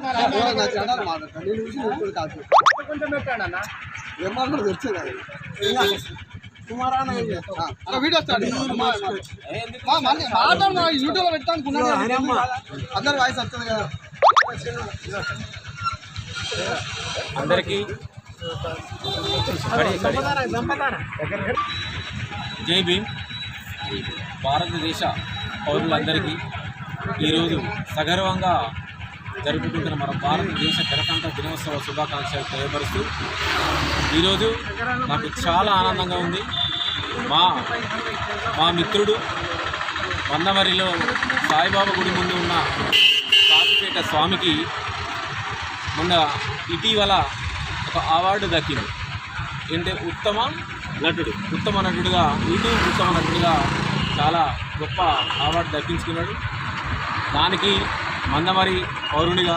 Video YouTube పెట్టా అనుకున్నాను అందరు వాయిస్ వస్తుంది కదా అందరికీ జై భీమ్. భారతదేశ పౌరులందరికీ ఈరోజు సగర్వంగా జరుపుకుంటున్న మన భారతదేశ గణతంత్ర దినోత్సవ శుభాకాంక్షలు తెలియపరుస్తూ ఈరోజు నాకు చాలా ఆనందంగా ఉంది. మా మిత్రుడు మందమరిలో సాయిబాబా గుడి ముందు ఉన్న కాశీపేట స్వామికి మొన్న ఇటీవల ఒక అవార్డు దక్కింది. ఏంటంటే ఉత్తమ నటుడుగా యూట్యూబ్ ఉత్తమ నటుడుగా చాలా గొప్ప అవార్డు దక్కించుకున్నాడు. దానికి మందమరి పౌరునిగా